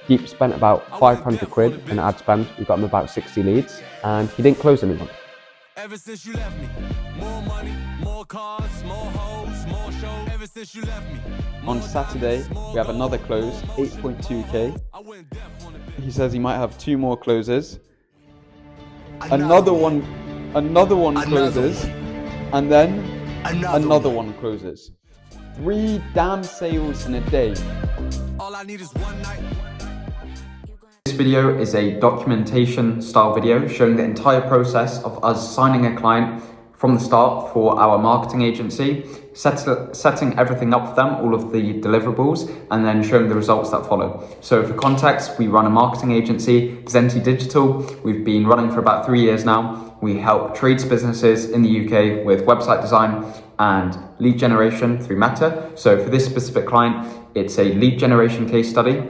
Deep spent about 500 quid in ad spend. We got him about 60 leads, and he didn't close anyone. Ever since you left me, more money, more cars, more hoes, more shows. Ever since you left me. On Saturday, we have another close, 8.2k. He says he might have 2 more closes. Another one closes, and then another one closes. 3 damn sales in a day. All I need is one night. This video is a documentation style video showing the entire process of us signing a client from the start for our marketing agency, setting everything up for them, all of the deliverables, and then showing the results that follow. So for context, we run a marketing agency, Xenti Digital. We've been running for about 3 years now. We help trades businesses in the UK with website design and lead generation through Meta. So for this specific client, it's a lead generation case study.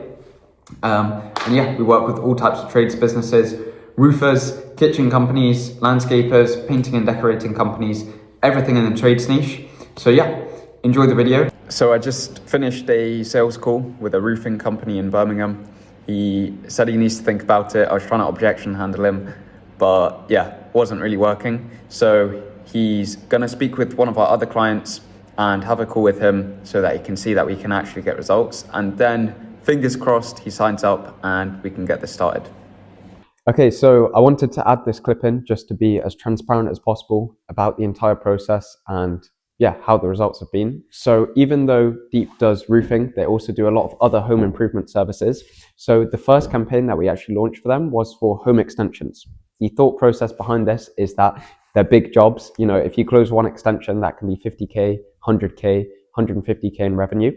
And yeah, we work with all types of trades businesses, roofers, kitchen companies, landscapers, painting and decorating companies, everything in the trades niche. So yeah, enjoy the video. So I just finished a sales call with a roofing company in Birmingham. He said he needs to think about it. I was trying to objection handle him, but yeah, wasn't really working. So he's gonna speak with one of our other clients and have a call with him so that he can see that we can actually get results. And then fingers crossed he signs up and we can get this started. Okay, so I wanted to add this clip in just to be as transparent as possible about the entire process and yeah, how the results have been. So even though Deep does roofing, they also do a lot of other home improvement services. So the first campaign that we actually launched for them was for home extensions. The thought process behind this is that they're big jobs. You know, if you close one extension, that can be 50K, 100K, 150K in revenue.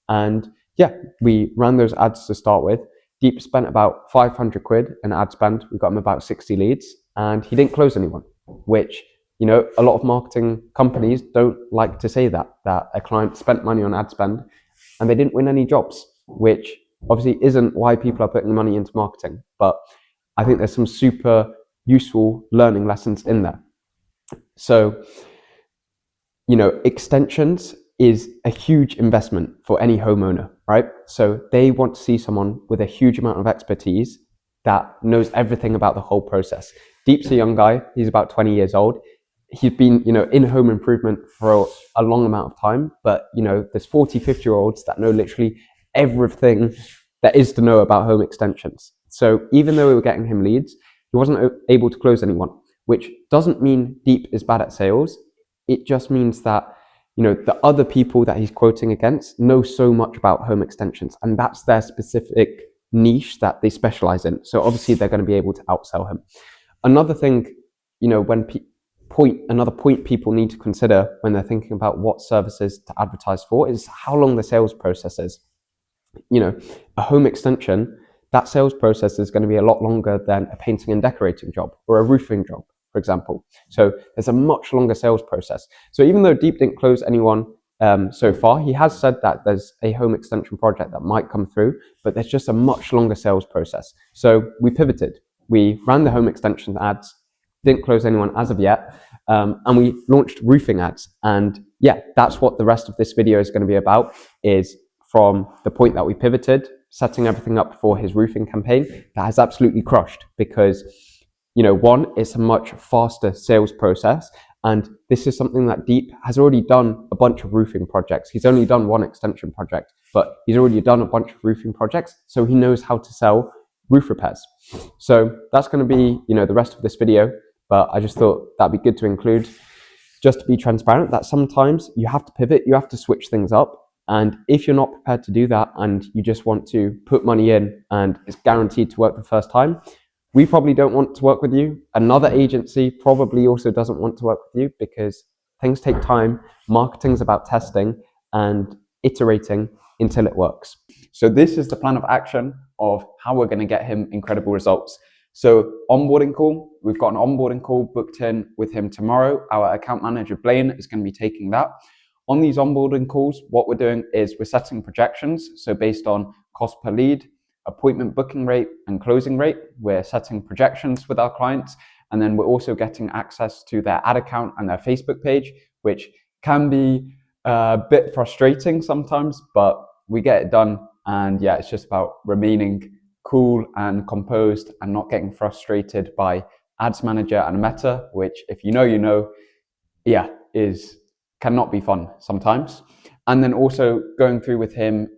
And yeah, we ran those ads to start with. Deep spent about 500 quid in ad spend. We got him about 60 leads and he didn't close anyone, which, you know, a lot of marketing companies don't like to say that a client spent money on ad spend and they didn't win any jobs, which obviously isn't why people are putting money into marketing. But I think there's some super useful learning lessons in there. So, you know, extensions is a huge investment for any homeowner, right? So they want to see someone with a huge amount of expertise that knows everything about the whole process. Deep's a young guy. He's about 20 years old. He's been, you know, in home improvement for a long amount of time, but, you know, there's 40, 50-year-olds that know literally everything that is to know about home extensions. So even though we were getting him leads, he wasn't able to close anyone, which doesn't mean Deep is bad at sales. It just means that, you know, the other people that he's quoting against know so much about home extensions and that's their specific niche that they specialize in. So obviously they're going to be able to outsell him. Another thing, you know, another point people need to consider when they're thinking about what services to advertise for is how long the sales process is. You know, a home extension, that sales process is going to be a lot longer than a painting and decorating job or a roofing job, for example. So there's a much longer sales process. So even though Deep didn't close anyone so far, he has said that there's a home extension project that might come through, but there's just a much longer sales process. So we pivoted. We ran the home extension ads, didn't close anyone as of yet, and we launched roofing ads. And yeah, that's what the rest of this video is going to be about, is from the point that we pivoted, setting everything up for his roofing campaign that has absolutely crushed because, you know, one, it's a much faster sales process. And this is something that Deep has already done a bunch of roofing projects. He's only done one extension project, but he's already done a bunch of roofing projects. So he knows how to sell roof repairs. So that's going to be, you know, the rest of this video. But I just thought that'd be good to include just to be transparent that sometimes you have to pivot, you have to switch things up. And if you're not prepared to do that and you just want to put money in and it's guaranteed to work the first time, we probably don't want to work with you. Another agency probably also doesn't want to work with you because things take time. Marketing's about testing and iterating until it works. So this is the plan of action of how we're going to get him incredible results. So onboarding call, we've got an onboarding call booked in with him tomorrow. Our account manager, Blaine, is going to be taking that. On these onboarding calls, what we're doing is we're setting projections. So based on cost per lead, appointment booking rate and closing rate, we're setting projections with our clients. And then we're also getting access to their ad account and their Facebook page, which can be a bit frustrating sometimes, but we get it done. And yeah, it's just about remaining cool and composed and not getting frustrated by Ads Manager and Meta, which if you know, yeah, cannot be fun sometimes. And then also going through with him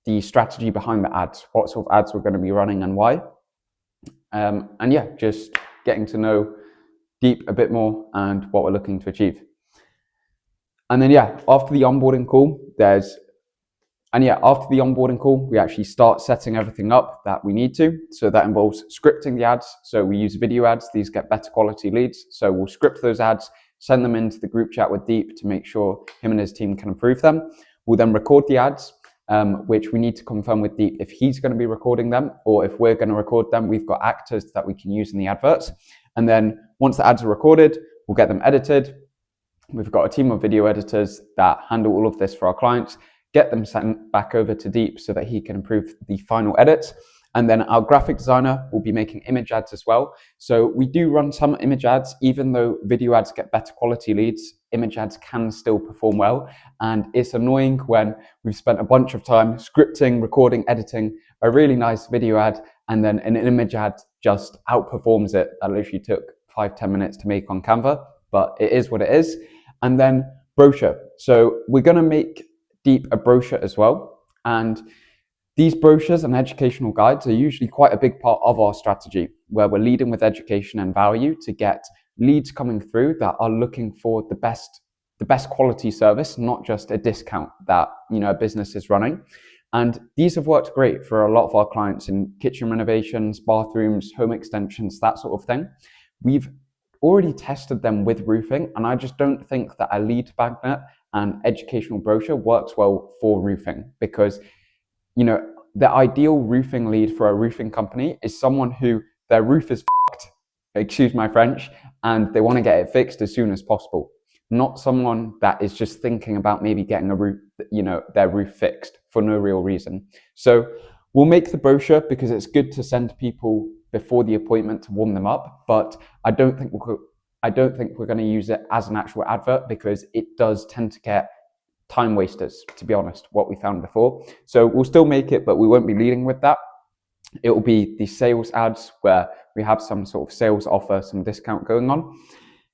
the strategy behind the ads, what sort of ads we're going to be running and why. And yeah, just getting to know Deep a bit more and what we're looking to achieve. And then yeah, after the onboarding call, we actually start setting everything up that we need to. So that involves scripting the ads. So we use video ads. These get better quality leads. So we'll script those ads, send them into the group chat with Deep to make sure him and his team can approve them. We'll then record the ads, which we need to confirm with Deep if he's going to be recording them or if we're going to record them. We've got actors that we can use in the adverts. And then once the ads are recorded, we'll get them edited. We've got a team of video editors that handle all of this for our clients, get them sent back over to Deep so that he can improve the final edits. And then our graphic designer will be making image ads as well. So we do run some image ads, even though video ads get better quality leads, image ads can still perform well. And it's annoying when we've spent a bunch of time scripting, recording, editing a really nice video ad, and then an image ad just outperforms it. That literally took 5-10 minutes to make on Canva, but it is what it is. And then brochure. So we're going to make Deep a brochure as well. And these brochures and educational guides are usually quite a big part of our strategy, where we're leading with education and value to get leads coming through that are looking for the best quality service, not just a discount that a business is running. And these have worked great for a lot of our clients in kitchen renovations, bathrooms, home extensions, that sort of thing. We've already tested them with roofing, and I just don't think that a lead magnet and educational brochure works well for roofing, because the ideal roofing lead for a roofing company is someone who their roof is fucked, excuse my French, and they want to get it fixed as soon as possible. Not someone that is just thinking about maybe getting their roof fixed for no real reason. So we'll make the brochure because it's good to send people before the appointment to warm them up, but I don't think we're going to use it as an actual advert because it does tend to get time wasters, to be honest, what we found before. So we'll still make it, but we won't be leading with that. It will be the sales ads where we have some sort of sales offer, some discount going on.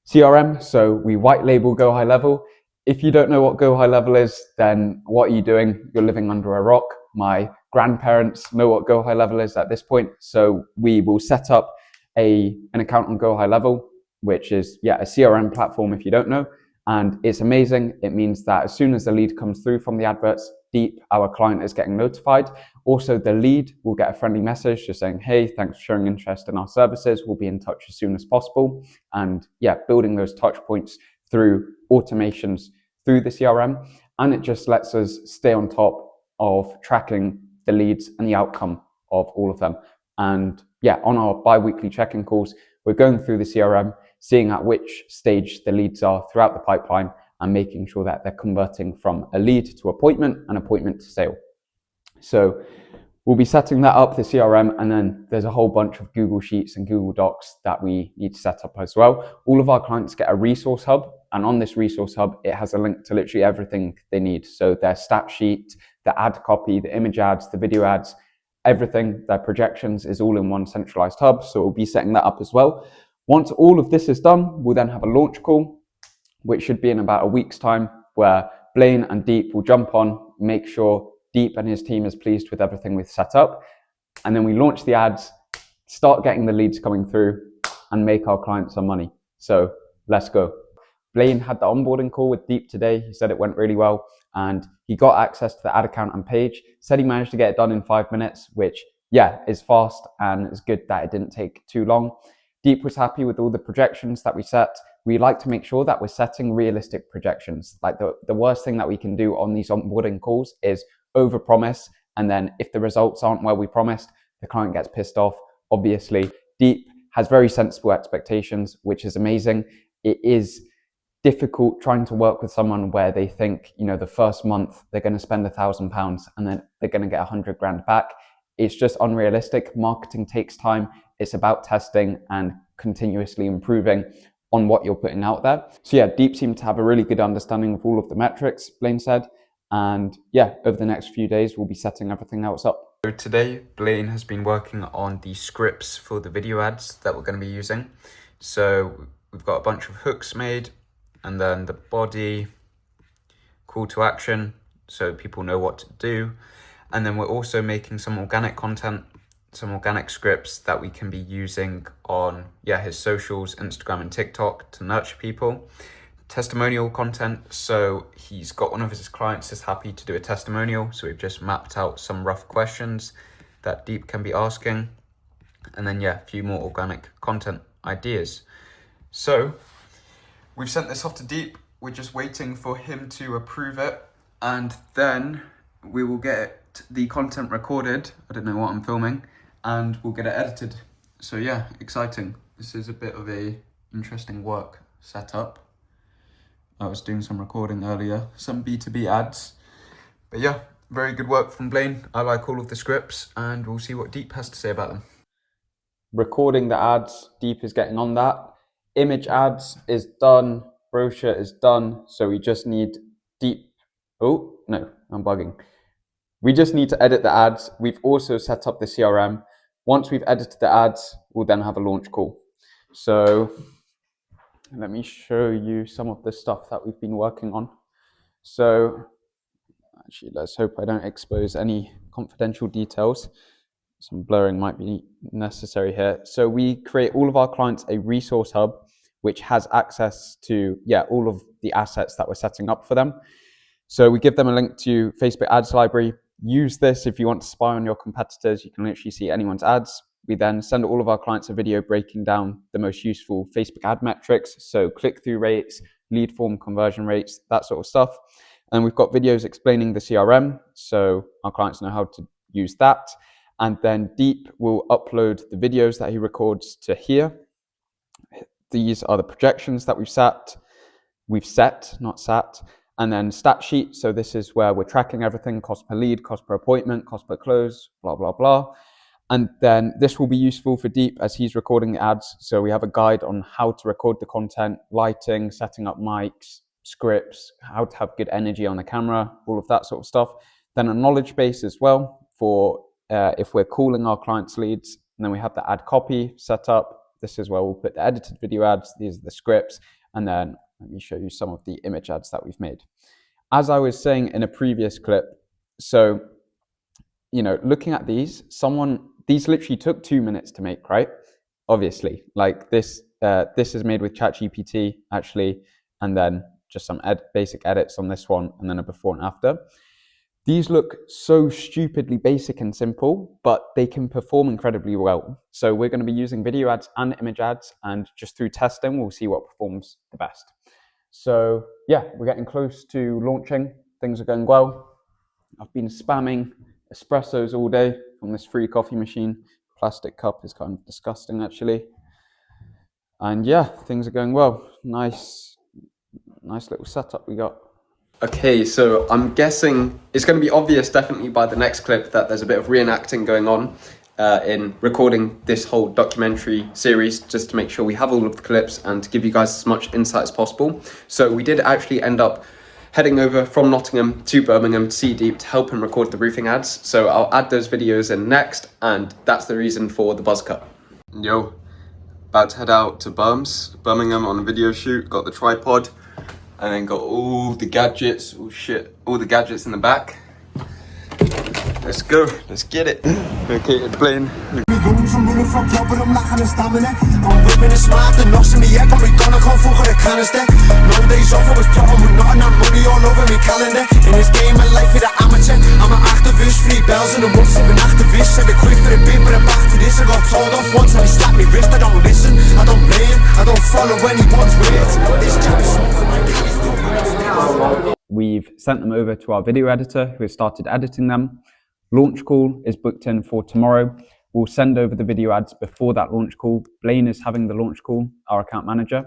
CRM, so we white label Go High Level. If you don't know what Go High Level is, then what are you doing? You're living under a rock. My grandparents know what Go High Level is at this point. So we will set up an account on Go High Level, which is a CRM platform if you don't know. And it's amazing. It means that as soon as the lead comes through from the adverts, Deep, our client, is getting notified. Also, the lead will get a friendly message just saying, hey, thanks for showing interest in our services. We'll be in touch as soon as possible. And building those touch points through automations through the CRM. And it just lets us stay on top of tracking the leads and the outcome of all of them. And on our bi-weekly check-in calls, we're going through the CRM, seeing at which stage the leads are throughout the pipeline and making sure that they're converting from a lead to appointment and appointment to sale. So we'll be setting that up, the CRM, and then there's a whole bunch of Google Sheets and Google Docs that we need to set up as well. All of our clients get a resource hub, and on this resource hub, it has a link to literally everything they need. So their stat sheet, the ad copy, the image ads, the video ads, everything, their projections is all in one centralized hub. So we'll be setting that up as well. Once all of this is done, we'll then have a launch call, which should be in about a week's time, where Blaine and Deep will jump on, make sure Deep and his team is pleased with everything we've set up. And then we launch the ads, start getting the leads coming through, and make our clients some money. So let's go. Blaine had the onboarding call with Deep today. He said it went really well, and he got access to the ad account and page. Said he managed to get it done in 5 minutes, which is fast, and it's good that it didn't take too long. Deep was happy with all the projections that we set. We like to make sure that we're setting realistic projections. Like the worst thing that we can do on these onboarding calls is overpromise, and then if the results aren't where we promised, the client gets pissed off. Obviously, Deep has very sensible expectations, which is amazing. It is difficult trying to work with someone where they think, the first month they're going to spend £1,000 and then they're going to get 100 grand back. It's just unrealistic. Marketing takes time. It's about testing and continuously improving on what you're putting out there. So Deep seemed to have a really good understanding of all of the metrics, Blaine said. And over the next few days, we'll be setting everything else up. So today, Blaine has been working on the scripts for the video ads that we're going to be using. So we've got a bunch of hooks made, and then the body, call to action, so people know what to do. And then we're also making some organic content, some organic scripts that we can be using on his socials, Instagram and TikTok, to nurture people. Testimonial content, so he's got one of his clients is happy to do a testimonial, so we've just mapped out some rough questions that Deep can be asking, and then a few more organic content ideas. So we've sent this off to Deep, we're just waiting for him to approve it, and then we will get the content recorded. I don't know what I'm filming, and we'll get it edited. So exciting. This is a bit of a interesting work setup. I was doing some recording earlier, some B2B ads. But very good work from Blaine. I like all of the scripts, and we'll see what Deep has to say about them. Recording the ads, Deep is getting on that. Image ads is done, brochure is done, so we just need Deep. Oh, no, I'm bugging. We just need to edit the ads. We've also set up the CRM. Once we've edited the ads, we'll then have a launch call. So let me show you some of the stuff that we've been working on. So actually, let's hope I don't expose any confidential details. Some blurring might be necessary here. So we create all of our clients a resource hub, which has access to all of the assets that we're setting up for them. So we give them a link to Facebook ads library. Use this if you want to spy on your competitors. You can literally see anyone's ads. We then send all of our clients a video breaking down the most useful Facebook ad metrics, so click-through rates, lead form conversion rates, that sort of stuff. And we've got videos explaining the CRM, so our clients know how to use that. And then Deep will upload the videos that he records to here. These are the projections that we've set, not sat. And then stat sheet, so this is where we're tracking everything: cost per lead, cost per appointment, cost per close, blah, blah, blah. And then this will be useful for Deep as he's recording the ads. So we have a guide on how to record the content, lighting, setting up mics, scripts, how to have good energy on the camera, all of that sort of stuff. Then a knowledge base as well for if we're calling our clients' leads. And then we have the ad copy set up. This is where we'll put the edited video ads. These are the scripts. And then let me show you some of the image ads that we've made. As I was saying in a previous clip, so, looking at these literally took 2 minutes to make, right? Obviously, like this is made with ChatGPT actually, and then just some basic edits on this one, and then a before and after. These look so stupidly basic and simple, but they can perform incredibly well. So we're going to be using video ads and image ads, and just through testing, we'll see what performs the best. So we're getting close to launching. Things are going well. I've been spamming espressos all day from this free coffee machine. Plastic cup is kind of disgusting actually. And things are going well. Nice little setup we got. Okay, so I'm guessing it's going to be obvious definitely by the next clip that there's a bit of reenacting going on in recording this whole documentary series, just to make sure we have all of the clips and to give you guys as much insight as possible. So we did actually end up heading over from Nottingham to Birmingham to see Deep to help him record the roofing ads. So I'll add those videos in next, and that's the reason for the buzz cut. Yo, about to head out to Birmingham on a video shoot. Got the tripod, and then got all the gadgets. Oh shit, all the gadgets in the back. Let's go, let's get it. Okay, it's Blaine. Som ruller fra kroppen om lachen stammene I'm whipping it smart, the knocks in me egg. But we gonna come for the canister. No days off, I was talking with nothing. I'm money all over me calendar. In this game of life, with the amateur. I'm an activist, free bells in the woods. I'm an activist. Said the quick for the beat, but I'm back to this. I got told off once and he slapped me wrist. I don't listen, I don't blame, I don't follow anyone's ways. This jam is so for my guys. We've sent them over to our video editor who has started editing them. Launch call is booked in for tomorrow. We'll send over the video ads before that launch call. Blaine is having the launch call, our account manager.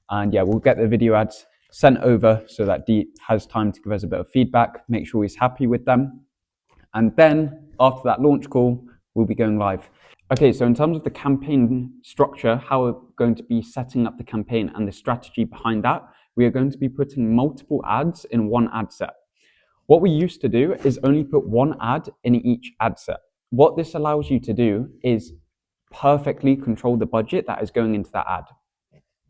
And we'll get the video ads sent over so that Deep has time to give us a bit of feedback, make sure he's happy with them. And then after that launch call, we'll be going live. Okay, so in terms of the campaign structure, how we're going to be setting up the campaign and the strategy behind that, we are going to be putting multiple ads in one ad set. What we used to do is only put one ad in each ad set. what this allows you to do is perfectly control the budget that is going into that ad.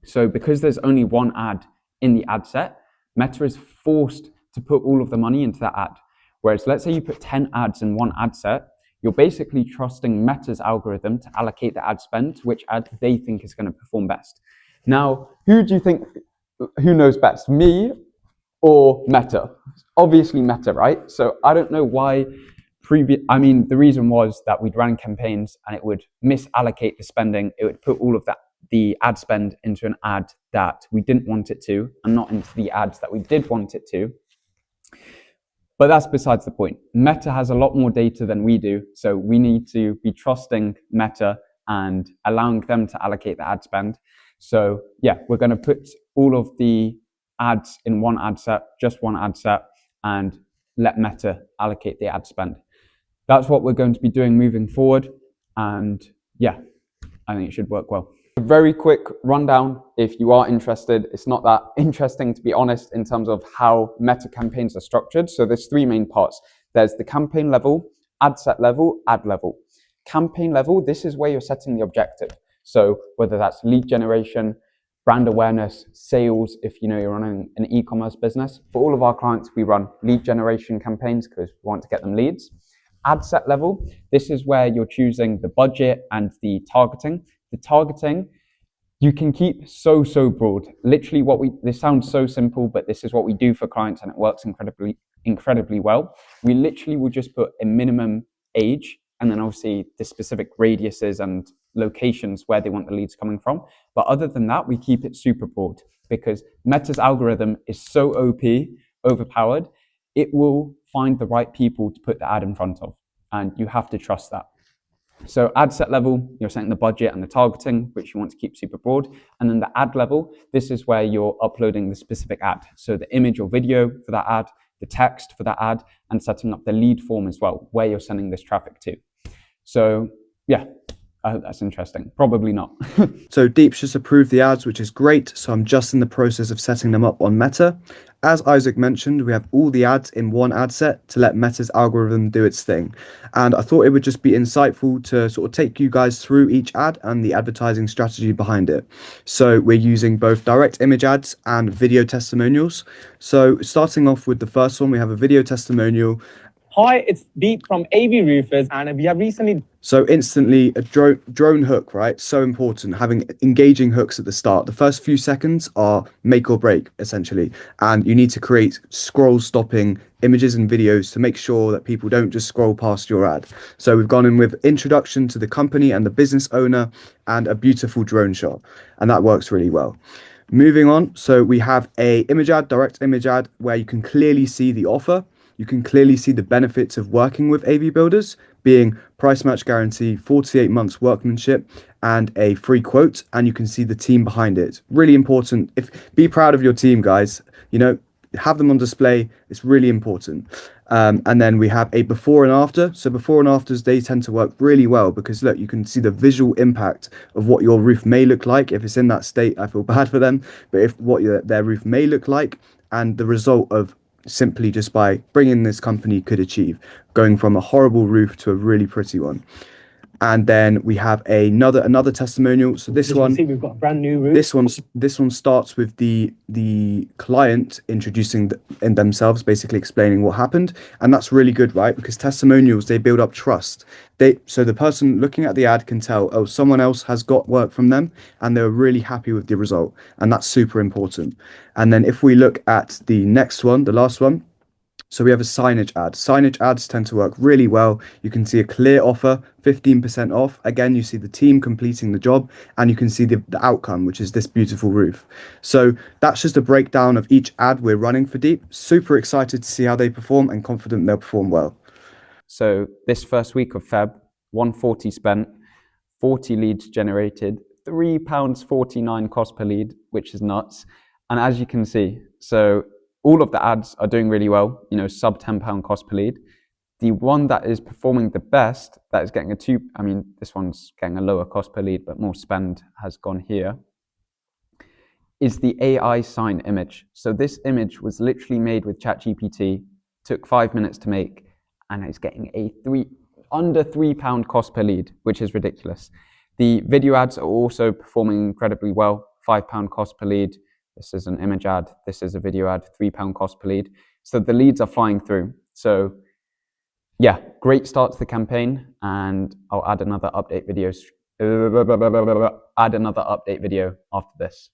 So because there's only one ad in the ad set, Meta is forced to put all of the money into that ad. Whereas let's say you put 10 ads in one ad set, you're basically trusting Meta's algorithm to allocate the ad spend to which ad they think is going to perform best. Now, who knows best, me or Meta? Obviously Meta, right? So I don't know why the reason was that we'd run campaigns and it would misallocate the spending. It would put all of the ad spend into an ad that we didn't want it to, and not into the ads that we did want it to. But that's besides the point. Meta has a lot more data than we do, so we need to be trusting Meta and allowing them to allocate the ad spend. So yeah, we're going to put all of the ads in one ad set, just one ad set, and let Meta allocate the ad spend. That's what we're going to be doing moving forward. And yeah, I think it should work well. A very quick rundown if you are interested. It's not that interesting, to be honest, in terms of how Meta campaigns are structured. So there's three main parts. There's the campaign level, ad set level, ad level. Campaign level, this is where you're setting the objective. So whether that's lead generation, brand awareness, sales, if you know you're running an e-commerce business. For all of our clients, we run lead generation campaigns because we want to get them leads. Ad set level, this is where you're choosing the budget and the targeting. The targeting, you can keep so broad. Literally this sounds so simple, but this is what we do for clients and it works incredibly well. We literally will just put a minimum age and then obviously the specific radiuses and locations where they want the leads coming from. But other than that, we keep it super broad because Meta's algorithm is so OP, overpowered, it will find the right people to put the ad in front of. And you have to trust that. So ad set level, you're setting the budget and the targeting, which you want to keep super broad. And then the ad level, this is where you're uploading the specific ad. So the image or video for that ad, the text for that ad, and setting up the lead form as well, where you're sending this traffic to. So yeah, I hope that's interesting. Probably not. So Deep's just approved the ads, which is great. So I'm just in the process of setting them up on Meta. As Isaac mentioned, we have all the ads in one ad set to let Meta's algorithm do its thing. And I thought it would just be insightful to sort of take you guys through each ad and the advertising strategy behind it. So we're using both direct image ads and video testimonials. So starting off with the first one, we have a video testimonial. Hi, it's Deep from AV Roofers, and we have recently... So instantly a drone hook, right? So important, having engaging hooks at the start. The first few seconds are make or break, essentially. And you need to create scroll stopping images and videos to make sure that people don't just scroll past your ad. So we've gone in with introduction to the company and the business owner and a beautiful drone shot. And that works really well. Moving on, so we have a image ad, direct image ad, where you can clearly see the offer. You can clearly see the benefits of working with AV builders, being price match guarantee, 48 months workmanship, and a free quote. And you can see the team behind it. Really important. Be proud of your team, guys. You know, have them on display. It's really important. And then we have a before and after. So before and afters, they tend to work really well because look, you can see the visual impact of what your roof may look like. If it's in that state, I feel bad for them. But if what their roof may look like and the result of simply just by bringing this company could achieve, going from a horrible roof to a really pretty one. And then we have another testimonial. So this one, we've got a brand new roof. This one starts with the client introducing in themselves, basically explaining what happened, and that's really good, right? Because testimonials, they build up trust. So the person looking at the ad can tell, oh, someone else has got work from them, and they're really happy with the result, and that's super important. And then if we look at the next one, the last one. So we have a signage ad. Signage ads tend to work really well. You can see a clear offer, 15% off. Again, you see the team completing the job and you can see the outcome, which is this beautiful roof. So that's just a breakdown of each ad we're running for Deep. Super excited to see how they perform and confident they'll perform well. So this first week of Feb, 140 spent, 40 leads generated, £3.49 cost per lead, which is nuts. And as you can see, so all of the ads are doing really well, you know, sub £10 cost per lead. The one that is performing the best, that is getting this one's getting a lower cost per lead, but more spend has gone here, is the AI sign image. So this image was literally made with ChatGPT, took 5 minutes to make, and it's getting under £3 cost per lead, which is ridiculous. The video ads are also performing incredibly well. £5 cost per lead. This is an image ad. This is a video ad. £3 cost per lead. So the leads are flying through. So yeah, great start to the campaign, and I'll add another update video. After this.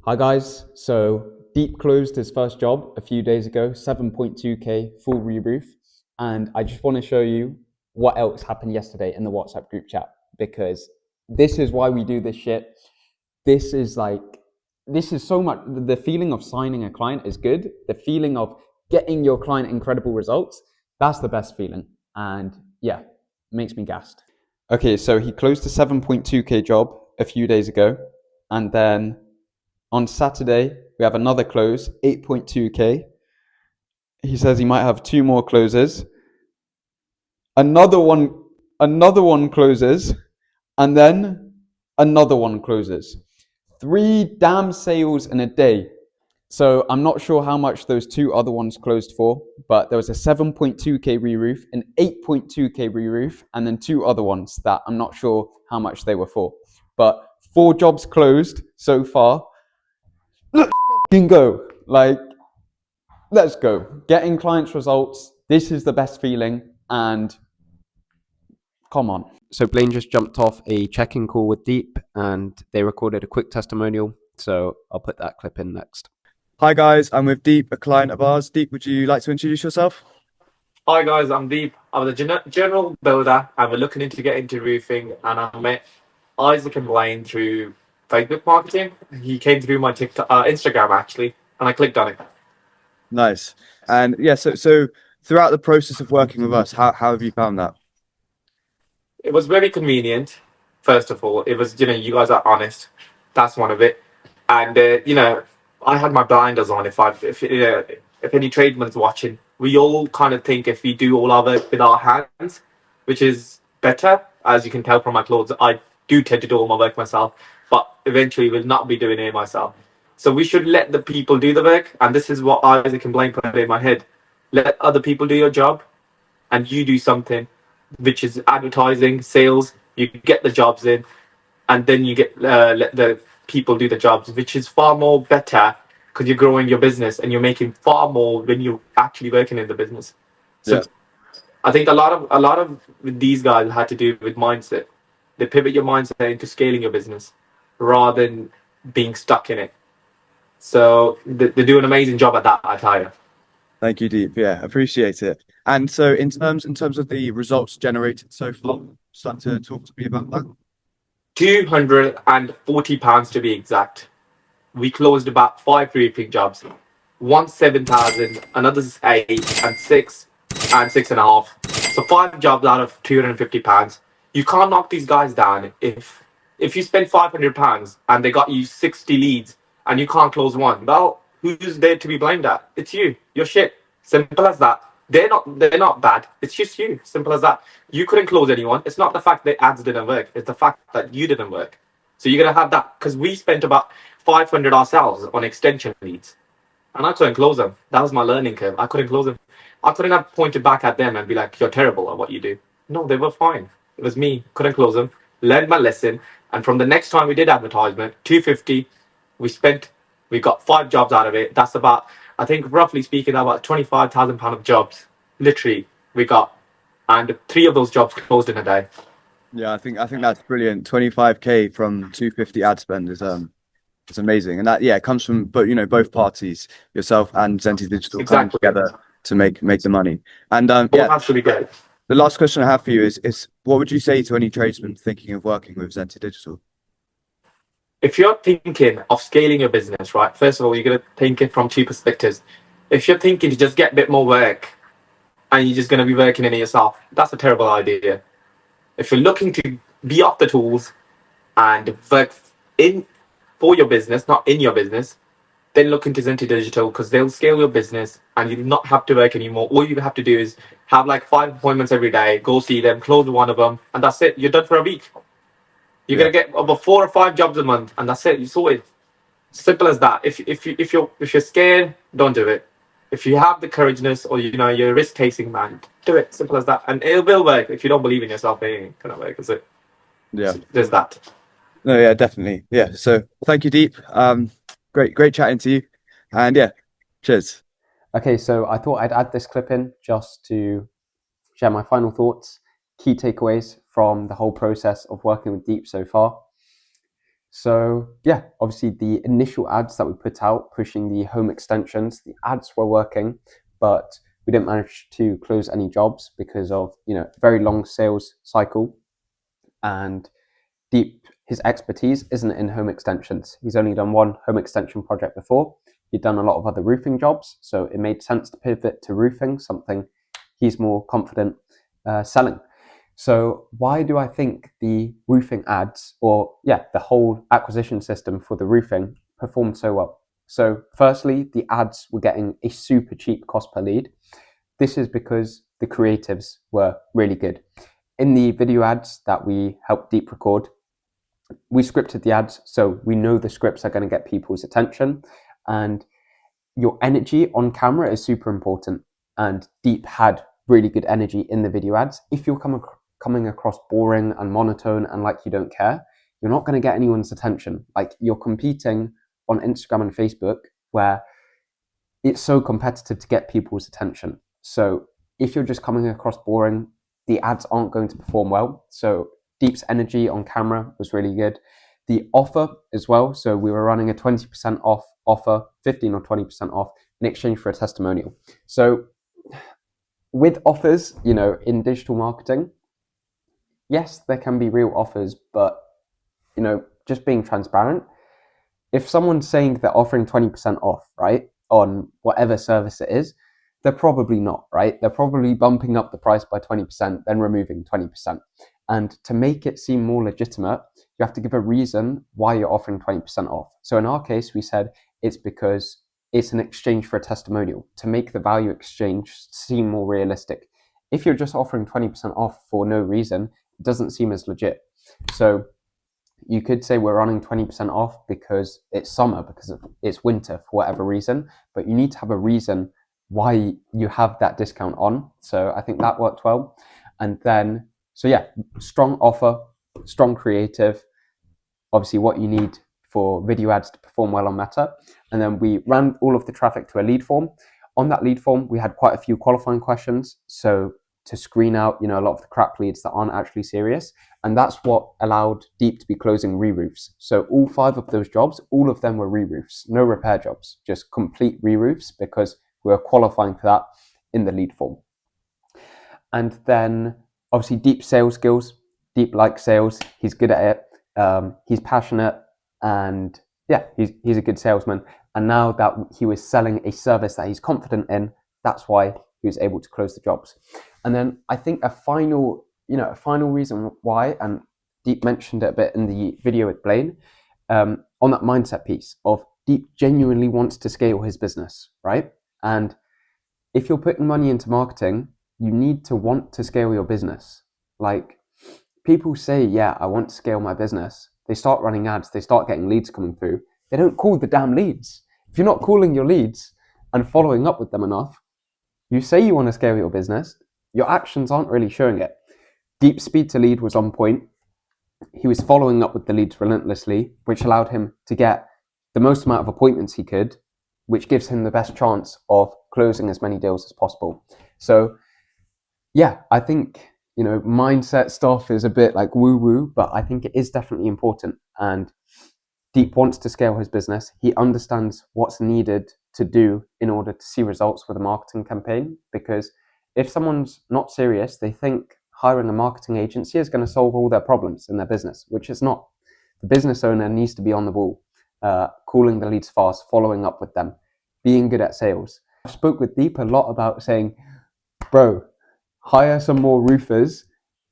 Hi guys, so Deep closed his first job a few days ago, 7.2k full re-roof, and I just want to show you what else happened yesterday in the WhatsApp group chat, because this is why we do this shit. This is so much, the feeling of signing a client is good. The feeling of getting your client incredible results, that's the best feeling. And yeah, makes me gassed. Okay, so he closed a 7.2k job a few days ago, and then on Saturday, we have another close, 8.2k. He says he might have 2 more closes. Another one closes, and then another one closes. 3 damn sales in a day. So I'm not sure how much those 2 other ones closed for, but there was a 7.2k re-roof, an 8.2k re-roof, and then 2 other ones that I'm not sure how much they were for. But 4 jobs closed so far. Let's fucking go. Let's go. Getting clients results. This is the best feeling. And come on. So Blaine just jumped off a check-in call with Deep, and they recorded a quick testimonial. So I'll put that clip in next. Hi guys, I'm with Deep, a client of ours. Deep, would you like to introduce yourself? Hi guys, I'm Deep. I'm the general builder, and we're looking to get into roofing. And I met Isaac and Blaine through Facebook marketing. He came through my Instagram actually, and I clicked on it. Nice. And yeah, so throughout the process of working with us, how have you found that? It was very convenient. First of all, it was, you guys are honest. That's one of it. And I had my blinders on. If any tradesman's watching, we all kind of think if we do all our work with our hands, which is better, as you can tell from my clothes, I do tend to do all my work myself, but eventually will not be doing it myself. So we should let the people do the work, and this is what Isaac and Blaine put in my head. Let other people do your job, and you do something, which is advertising, sales. You get the jobs in, and then you let the people do the jobs, which is far more better, because you're growing your business and you're making far more when you're actually working in the business. So yeah. I think a lot of these guys had to do with mindset. They pivot your mindset into scaling your business rather than being stuck in it. So they do an amazing job at that, I tell you. Thank you, Deep. Yeah, appreciate it. And so in terms of the results generated so far, start to talk to me about that. £240 to be exact. We closed about 5 roofing jobs. One 7,000, another's 8, and 6, and 6.5. So 5 jobs out of £250. You can't knock these guys down if you spend £500 and they got you 60 leads and you can't close one. Well, who's there to be blamed at? It's you. You're shit. Simple as that. They're not bad. It's just you. Simple as that. You couldn't close anyone. It's not the fact that ads didn't work. It's the fact that you didn't work. So you're gonna have that, because we spent about 500 ourselves on extension leads, and I couldn't close them. That was my learning curve. I couldn't close them. I couldn't have pointed back at them and be like, "You're terrible at what you do." No, they were fine. It was me. Couldn't close them. Learned my lesson, and from the next time we did advertisement, 250, we got 5 jobs out of it. That's about, I think, roughly speaking, about £25,000 of jobs. Literally, we got, and 3 of those jobs closed in a day. Yeah, I think that's brilliant. 25k from 250 ad spend is it's amazing, and that comes from both parties, yourself and Zenti Digital, coming together to make the money. And has to be good. The last question I have for you is what would you say to any tradesman thinking of working with Zenti Digital? If you're thinking of scaling your business, right, first of all, you're going to think it from 2 perspectives. If you're thinking to just get a bit more work and you're just going to be working in it yourself, that's a terrible idea. If you're looking to be off the tools and work for your business, not in your business, then look into Zenti Digital, because they'll scale your business and you do not have to work anymore. All you have to do is have 5 appointments every day, go see them, close one of them, and that's it. You're done for a week. You're gonna get about 4 or 5 jobs a month, and that's it. You sorted. Simple as that. If you're scared, don't do it. If you have the courageousness, or you're a risk taking man, do it. Simple as that, and it will work. If you don't believe in yourself, it ain't gonna work, is it? Yeah. So there's that. No, yeah, definitely. Yeah. So thank you, Deep. Great chatting to you. And yeah, cheers. Okay, so I thought I'd add this clip in just to share my final thoughts, key takeaways from the whole process of working with Deep so far. So yeah, obviously the initial ads that we put out, pushing the home extensions, the ads were working, but we didn't manage to close any jobs because of, very long sales cycle. And Deep, his expertise isn't in home extensions. He's only done one home extension project before. He'd done a lot of other roofing jobs, so it made sense to pivot to roofing, something he's more confident selling. So why do I think the roofing ads, or the whole acquisition system for the roofing performed so well? So firstly, the ads were getting a super cheap cost per lead. This is because the creatives were really good. In the video ads that we helped Deep record, we scripted the ads, so we know the scripts are going to get people's attention, and your energy on camera is super important. And Deep had really good energy in the video ads. If you're coming across boring and monotone and like you don't care, you're not going to get anyone's attention. Like, you're competing on Instagram and Facebook where it's so competitive to get people's attention. So if you're just coming across boring, the ads aren't going to perform well. So Deep's energy on camera was really good. The offer as well. So we were running a 20% off offer, 15 or 20% off in exchange for a testimonial. So with offers, in digital marketing, yes, there can be real offers, but, just being transparent, if someone's saying they're offering 20% off, right, on whatever service it is, they're probably not, right? They're probably bumping up the price by 20%, then removing 20%. And to make it seem more legitimate, you have to give a reason why you're offering 20% off. So in our case, we said it's because it's an exchange for a testimonial, to make the value exchange seem more realistic. If you're just offering 20% off for no reason, it doesn't seem as legit. So you could say we're running 20% off because it's summer, because it's winter, for whatever reason, but you need to have a reason why you have that discount on. So I think that worked well. And then, strong offer, strong creative, obviously what you need for video ads to perform well on Meta. And then we ran all of the traffic to a lead form. On that lead form, we had quite a few qualifying questions. So to screen out, a lot of the crap leads that aren't actually serious. And that's what allowed Deep to be closing re-roofs. So all 5 of those jobs, all of them were re-roofs, no repair jobs, just complete re-roofs, because we were qualifying for that in the lead form. And then obviously Deep sales skills. Deep likes sales. He's good at it. He's passionate, and he's a good salesman. And now that he was selling a service that he's confident in, that's why he was able to close the jobs. And then I think a final reason why, and Deep mentioned it a bit in the video with Blaine, on that mindset piece of Deep genuinely wants to scale his business, right? And if you're putting money into marketing, you need to want to scale your business. Like, people say, I want to scale my business. They start running ads, they start getting leads coming through. They don't call the damn leads. If you're not calling your leads and following up with them enough, you say you want to scale your business, your actions aren't really showing it. Deep speed to lead was on point. He was following up with the leads relentlessly, which allowed him to get the most amount of appointments he could, which gives him the best chance of closing as many deals as possible. So I think, mindset stuff is a bit like woo-woo, but I think it is definitely important. And Deep wants to scale his business. He understands what's needed to do in order to see results with a marketing campaign, because if someone's not serious, they think hiring a marketing agency is going to solve all their problems in their business, which is not. The business owner needs to be on the ball, calling the leads fast, following up with them, being good at sales. I spoke with Deep a lot about saying, bro, hire some more roofers,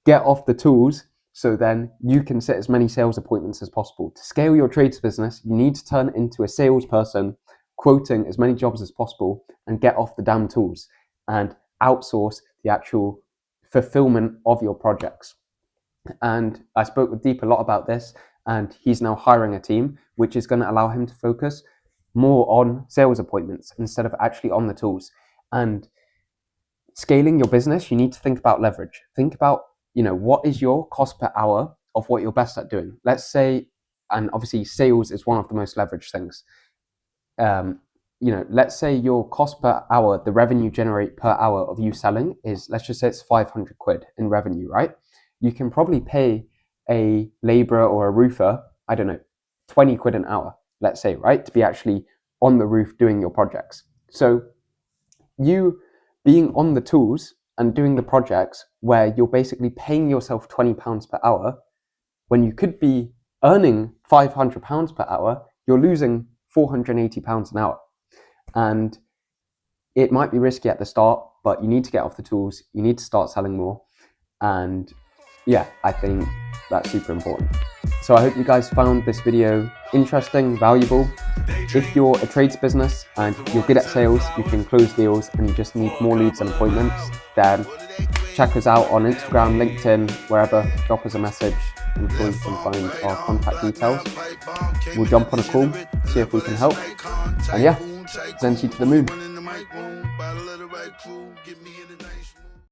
get off the tools, so then you can set as many sales appointments as possible. To scale your trades business, you need to turn into a salesperson, quoting as many jobs as possible, and get off the damn tools and outsource the actual fulfillment of your projects. And I spoke with Deep a lot about this, and he's now hiring a team, which is going to allow him to focus more on sales appointments instead of actually on the tools. And scaling your business, you need to think about leverage. Think about, what is your cost per hour of what you're best at doing? Let's say, and obviously sales is one of the most leveraged things. Let's say your cost per hour, the revenue generate per hour of you selling is, let's just say it's 500 quid in revenue, right? You can probably pay a laborer or a roofer, 20 quid an hour, let's say, right? To be actually on the roof doing your projects. So you being on the tools and doing the projects where you're basically paying yourself £20 per hour, when you could be earning £500 per hour, you're losing £480 an hour. And it might be risky at the start, but you need to get off the tools. You need to start selling more. And yeah, I think that's super important. So I hope you guys found this video interesting, valuable. If you're a trades business and you're good at sales, you can close deals and you just need more leads and appointments, then check us out on Instagram, LinkedIn, wherever. Drop us a message. I'm sure you can find our contact details. We'll jump on a call, see if we can help. And yeah, send you to the moon.